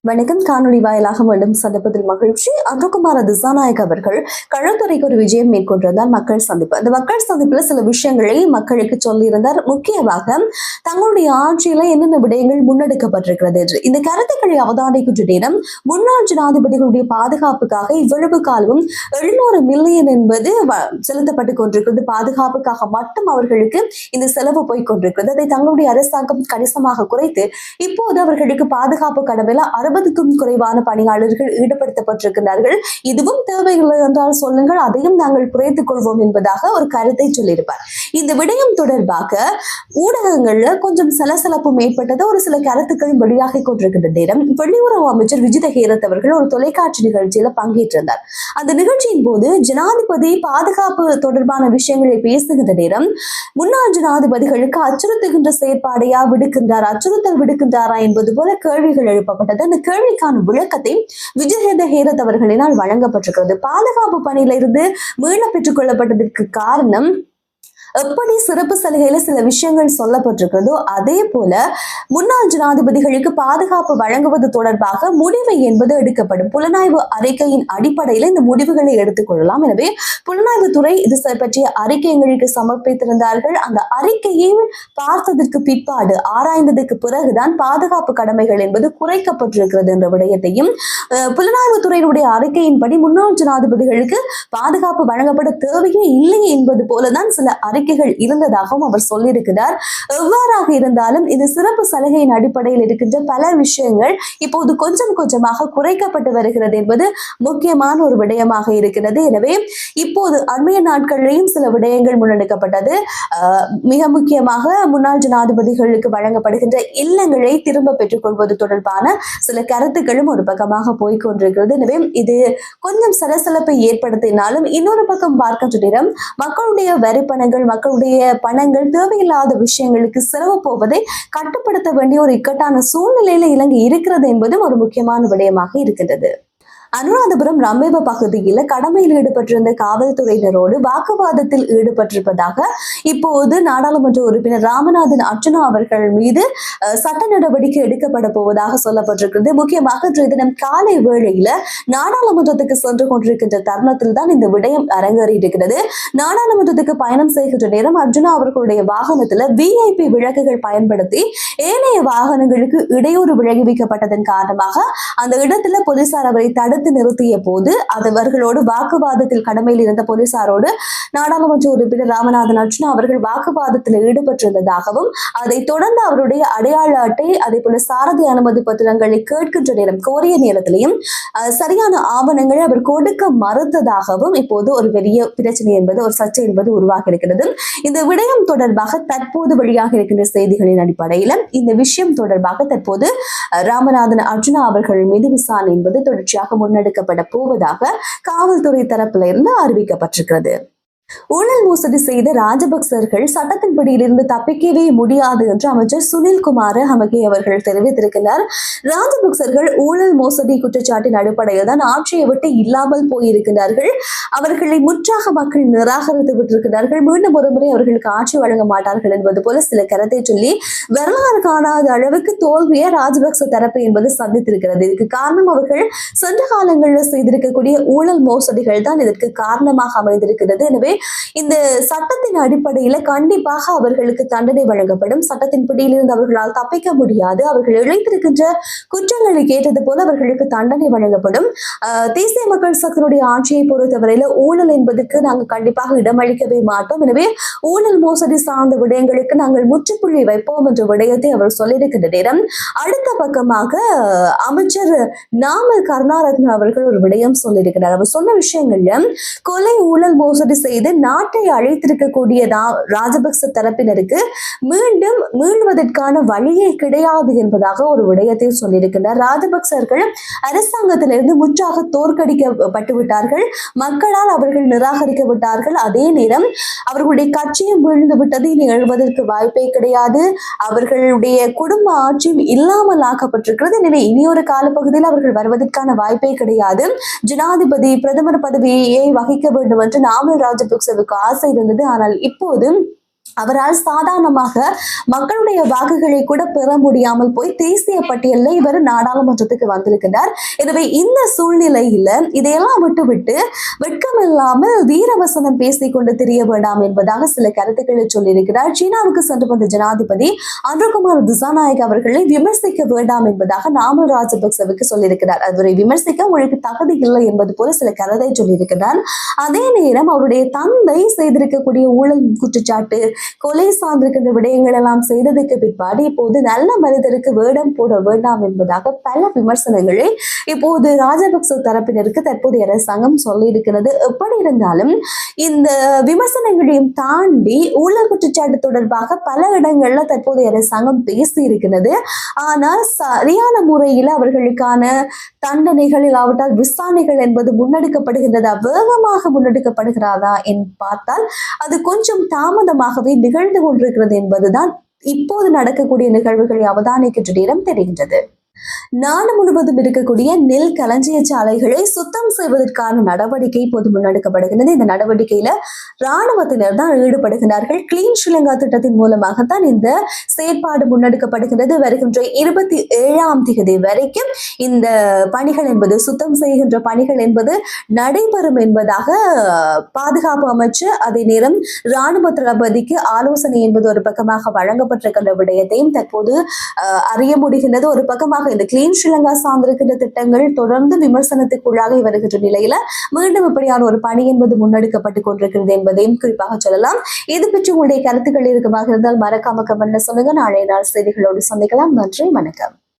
வணக்கம். காணொலி வாயிலாக மீண்டும் சந்திப்பதில் மகிழ்ச்சி. அன்றகுமார திசாநாயக் அவர்கள் களத்துறைக்கு ஒரு விஜயம் மேற்கொண்டிருந்தார். மக்கள் சந்திப்பு. அந்த மக்கள் சந்திப்புல சில விஷயங்களை மக்களுக்கு சொல்லியிருந்தார். முக்கியமாக தங்களுடைய ஆட்சியில என்னென்ன விடயங்கள் முன்னெடுக்கப்பட்டிருக்கிறது என்று இந்த கருத்துக்களை அவதானிக்கின்ற நேரம் முன்னாள் ஜனாதிபதிகளுடைய பாதுகாப்புக்காக இவ்வளவு காலமும் 700 மில்லியன் என்பது செலுத்தப்பட்டுக் கொண்டிருக்கிறது. பாதுகாப்புக்காக மட்டும் அவர்களுக்கு இந்த செலவு போய் கொண்டிருக்கிறது. அதை தங்களுடைய அரசாங்கம் கணிசமாக குறைத்து இப்போது அவர்களுக்கு பாதுகாப்பு கடமையில 60க்கும் குறைவான பணியாளர்கள் ஈடுபடுத்தப்பட்டிருக்கிறார்கள். இதுவும் தேவையில்லை என்றால் சொல்லுங்கள், அதையும் நாங்கள் குறைத்துக் கொள்வோம் என்பதாக ஒரு கருத்தை சொல்லியிருப்பார். இந்த விடயம் தொடர்பாக ஊடகங்கள்ல கொஞ்சம் சலசலப்பும் ஏற்பட்டது. ஒரு சில கருத்துக்கள் வெளியாகி கொண்டிருக்கின்ற நேரம் வெளியுறவு அமைச்சர் விஜித ஹேரத் அவர்கள் ஒரு தொலைக்காட்சி நிகழ்ச்சியில பங்கேற்றிருந்தார். அந்த நிகழ்ச்சியின் போது ஜனாதிபதி பாதுகாப்பு தொடர்பான விஷயங்களை பேசுகின்ற நேரம் முன்னாள் ஜனாதிபதிகளுக்கு அச்சுறுத்துகின்ற செயற்பாடையா விடுக்கின்றார், அச்சுறுத்தல் விடுக்கின்றாரா என்பது போல கேள்விகள் எழுப்பப்பட்டது. அந்த கேள்விக்கான விளக்கத்தை விஜய் ஹேரத் அவர்களினால் வழங்கப்பட்டிருக்கிறது. பாதுகாப்பு பணியில இருந்து மீள பெற்றுக் கொள்ளப்பட்டதற்கு காரணம் எப்படி சிறப்பு சலுகையில சில விஷயங்கள் சொல்லப்பட்டிருக்கிறதோ அதே போல முன்னாள் ஜனாதிபதிகளுக்கு பாதுகாப்பு வழங்குவது தொடர்பாக முடிவு என்பது எடுக்கப்படும். புலனாய்வு அறிக்கையின் அடிப்படையில் இந்த முடிவுகளை எடுத்துக்கொள்ளலாம். எனவே புலனாய்வுத்துறை இது பற்றிய அறிக்கை எங்களுக்கு சமர்ப்பித்திருந்தார்கள். அந்த அறிக்கையை பார்த்ததற்கு பிற்பாடு ஆராய்ந்ததுக்கு பிறகுதான் பாதுகாப்பு கடமைகள் என்பது குறைக்கப்பட்டிருக்கிறது என்ற விடயத்தையும் புலனாய்வுத்துறையினுடைய அறிக்கையின்படி முன்னாள் ஜனாதிபதிகளுக்கு பாதுகாப்பு வழங்கப்பட தேவையே இல்லை என்பது போலதான் சில அறிக்கைகள் இருந்ததாகவும் அவர் சொல்லியிருக்கிறார். எவ்வாறாக இருந்தாலும் இது சிறப்பு சலுகையின் அடிப்படையில் இருக்கின்ற பல விஷயங்கள் இப்போது கொஞ்சம் கொஞ்சமாக குறைக்கப்பட்டு வருகிறது என்பது முக்கியமான ஒரு விடயமாக இருக்கிறது. எனவே இப்போது அண்மைய நாட்களிலேயும் சில விடயங்கள் முன்னெடுக்கப்பட்டது. மிக முக்கியமாக முன்னாள் ஜனாதிபதிகளுக்கு வழங்கப்படுகின்ற இல்லங்களை திரும்ப பெற்றுக் கொள்வது தொடர்பான சில கருத்துக்களும் ஒரு பக்கமாக போய்கொண்டிருக்கிறது. எனவே இது கொஞ்சம் சலசலப்பை ஏற்படுத்தினாலும் இன்னொரு பக்கம் பார்க்கின்ற நேரம் மக்களுடைய வரிப்பணங்கள், மக்களுடைய பணங்கள் தேவையில்லாத விஷயங்களுக்கு செலவு போவதை கட்டுப்படுத்த வேண்டிய ஒரு இக்கட்டான சூழ்நிலையில இலங்கை இருக்கிறது என்பதும் ஒரு முக்கியமான விடயமாக இருக்கின்றது. அனுராதபுரம் ரம்பேவ பகுதியில் கடமையில் ஈடுபட்டிருந்த காவல்துறையினரோடு வாக்குவாதத்தில் ஈடுபட்டிருப்பதாக இப்போது நாடாளுமன்ற உறுப்பினர் ராமநாதன் அர்ச்சுனா அவர்கள் மீது சட்ட நடவடிக்கை எடுக்கப்பட போவதாக சொல்லப்பட்டிருக்கிறது. முக்கியமாக இன்றைய தினம் காலை வேளையில நாடாளுமன்றத்துக்கு சென்று கொண்டிருக்கின்ற தருணத்தில் தான் இந்த விடயம் அரங்கேறியிருக்கிறது. நாடாளுமன்றத்துக்கு பயணம் செய்கின்ற நேரம் அர்ச்சுனா அவர்களுடைய வாகனத்துல VIP விளக்குகள் பயன்படுத்தி ஏனைய வாகனங்களுக்கு இடையூறு விளைவிக்கப்பட்டதன் காரணமாக அந்த இடத்துல போலீசார் அவரை தடுத்து நிறுத்திய போது அவர்களோடு வாக்குவாதத்தில் கடமையில் இருந்த போலீசாரோடு நாடாளுமன்ற உறுப்பினர் ராமநாதன் அர்ச்சுனா அவர்கள் வாக்குவாதத்தில் ஈடுபட்டிருந்ததாகவும் அதை தொடர்ந்து அவருடைய அடையாள அட்டை அதே போல சாரதி அனுமதி பத்திரங்களை கேட்கின்ற நேரம் கோரிய நேரத்திலையும் சரியான ஆவணங்களை அவர் கொடுக்க மறுத்ததாகவும் இப்போது ஒரு பெரிய பிரச்சனை என்பது, ஒரு சர்ச்சை என்பது உருவாகி இருக்கிறது. இந்த விடயம் தொடர்பாக தற்போது வெளியாக இருக்கின்ற செய்திகளின் அடிப்படையில் இந்த விஷயம் தொடர்பாக தற்போது ராமநாதன் அர்ச்சுனா அவர்கள் மீது விசாரணை என்பது தொடர்ச்சியாக முன்னெடுக்கப்பட போவதாக காவல்துறை தரப்பில் இருந்து அறிவிக்கப்பட்டிருக்கிறது. ஊழல் மோசடி செய்த ராஜபக்சர்கள் சட்டத்தின் பிடியிலிருந்து தப்பிக்கவே முடியாது என்று அமைச்சர் சுனில்குமார் ஹமகே அவர்கள் தெரிவித்திருக்கிறார். ராஜபக்சர்கள் ஊழல் மோசடி குற்றச்சாட்டின் அடிப்படையில் தான் ஆட்சியை விட்டு இல்லாமல் போயிருக்கிறார்கள். அவர்களை முற்றாக மக்கள் நிராகரித்து விட்டிருக்கிறார்கள். மீண்டும் ஒருமுறை அவர்களுக்கு ஆட்சி வழங்க மாட்டார்கள் என்பது போல சில கருத்தை சொல்லி வரலாறு காணாத அளவுக்கு தோல்வியை ராஜபக்ச தரப்பு என்பது சந்தித்திருக்கிறது. இதுக்கு காரணம் அவர்கள் சென்ற காலங்களில் செய்திருக்கக்கூடிய ஊழல் மோசடிகள் தான் இதற்கு காரணமாக அமைந்திருக்கிறது. எனவே இந்த சட்டத்தின் அடிப்படையில கண்டிப்பாக அவர்களுக்கு தண்டனை வழங்கப்படும். சட்டத்தின் பிடியிலிருந்து அவர்களால் தப்பிக்க முடியாது. அவர்கள் இழைத்திருக்கின்ற குற்றங்களை கேட்டது போல அவர்களுக்கு தண்டனை வழங்கப்படும். தேசிய மக்கள் சக்தியினுடைய ஆட்சியை பொறுத்தவரையில ஊழல் என்பதற்கு நாங்கள் கண்டிப்பாக இடமளிக்கவே மாட்டோம். எனவே ஊழல் மோசடி சார்ந்த விடயங்களுக்கு நாங்கள் முற்றுப்புள்ளி வைப்போம் என்ற விடயத்தை அவர் சொல்லியிருக்கின்ற நேரம் அடுத்த பக்கமாக அமைச்சர் நாமல் கருணாரத்ன அவர்கள் ஒரு விடயம் சொல்லியிருக்கிறார். அவர் சொன்ன விஷயங்கள்ல கொலை ஊழல் மோசடி செய்து நாட்டை அழைத்திருக்கக்கூடிய ராஜபக்ச தரப்பினருக்கு மீண்டும் மீள்வதற்கான வழியே கிடையாது என்பதாக ஒரு விடயத்தை சொல்லியிருக்கிறார். ராஜபக்சர்கள் அரசாங்கத்திலிருந்து முற்றாக தோற்கடிக்கப்பட்டு விட்டார்கள். மக்களால் அவர்கள் நிராகரிக்க விட்டார்கள். அதே நேரம் அவர்களுடைய கட்சியும் வீழ்ந்து விட்டது. இனி எழுவதற்கு வாய்ப்பே கிடையாது. அவர்களுடைய குடும்ப ஆட்சியும் இல்லாமல் ஆக்கப்பட்டிருக்கிறது. எனவே இனியொரு காலப்பகுதியில் அவர்கள் வருவதற்கான வாய்ப்பே கிடையாது. ஜனாதிபதி பிரதமர் பதவியை வகிக்க வேண்டும் என்று நாமல் ராஜபக்சவுக்கு ஆசை இருந்தது. ஆனால் இப்போது அவரால் சாதாரணமாக மக்களுடைய வாக்குகளை கூட பெற முடியாமல் போய் தேசிய பட்டியலில் இவர் நாடாளுமன்றத்துக்கு வந்திருக்கிறார். எனவே இந்த சூழ்நிலையில இதையெல்லாம் விட்டுவிட்டு வெட்கமில்லாமல் வீரவசனம் பேசிக்கொண்டு தெரிய வேண்டாம் என்பதாக சில கருத்துக்களை சொல்லியிருக்கிறார். சீனாவுக்கு சென்று வந்த ஜனாதிபதி அன்ருகுமார் திசாநாயக் அவர்களை விமர்சிக்க வேண்டாம் என்பதாக நாமல் ராஜபக்சவுக்கு சொல்லியிருக்கிறார். அவரை விமர்சிக்க உங்களுக்கு தகுதி இல்லை என்பது போல சில கருத்தை சொல்லியிருக்கிறார். அதே நேரம் அவருடைய தந்தை செய்திருக்கக்கூடிய ஊழல் குற்றச்சாட்டு, கொலை சார்ந்திருக்கின்ற விடயங்கள் எல்லாம் செய்ததுக்கு பிற்பாடு இப்போது நல்ல மனிதருக்கு வேடம் போட வேண்டாம் என்பதாக பல விமர்சனங்களை இப்போது ராஜபக்ச தரப்பினருக்கு தற்போதைய அரசாங்கம் சொல்லியிருக்கிறது. எப்படி இருந்தாலும் இந்த விமர்சனங்களையும் தாண்டி ஊழல் குற்றச்சாட்டு தொடர்பாக பல இடங்கள்ல தற்போதைய அரசாங்கம் பேசி இருக்கிறது. ஆனால் சரியான முறையில் அவர்களுக்கான தண்டனைகள் இல்லாவிட்டால் விசாரணைகள் என்பது முன்னெடுக்கப்படுகின்றதா, வேகமாக முன்னெடுக்கப்படுகிறதா என்று பார்த்தால் அது கொஞ்சம் தாமதமாகவே நிகழ்ந்து கொண்டிருக்கிறது என்பதுதான் இப்போது நடக்கக்கூடிய நிகழ்வுகளை அவதானிக்கின்ற நேரம் தெரிகின்றது. நாடு முழுவதும் இருக்கக்கூடிய நெல் களஞ்சிய சாலைகளை சுத்தம் செய்வதற்கான நடவடிக்கை இப்போது முன்னெடுக்கப்படுகிறது. இந்த நடவடிக்கையில ராணுவத்தினர் தான் ஈடுபடுகிறார்கள். கிளீன் ஸ்ரீலங்கா திட்டத்தின் மூலமாகத்தான் இந்த செயற்பாடு முன்னெடுக்கப்படுகிறது. வருகின்ற 27ஆம் தேதி வரைக்கும் இந்த பணிகள் என்பது, சுத்தம் செய்கின்ற பணிகள் என்பது நடைபெறும் என்பதாக பாதுகாப்பு அமைச்சு அதே நேரம் ராணுவ தளபதிக்கு ஆலோசனை என்பது ஒரு பக்கமாக வழங்கப்பட்டிருக்கின்ற விடயத்தையும் தற்போது அறிய முடிகின்றது. ஒரு பக்கமாக இந்த கிளீன் ஸ்ரீலங்கா சார்ந்திருக்கின்ற திட்டங்கள் தொடர்ந்து விமர்சனத்துக்குள்ளாக வருகின்ற நிலையில மீண்டும் இப்படியான ஒரு பணி என்பது முன்னெடுக்கப்பட்டு கொண்டிருக்கிறது என்பதையும் குறிப்பாக சொல்லலாம். இது பற்றி உங்களுடைய கருத்துக்கள் இருக்குமாக இருந்தால் மறக்காம கமெண்ட்ல சொல்லுங்க. நாளைய நாள் செய்திகளோடு சந்திக்கலாம். நன்றி, வணக்கம்.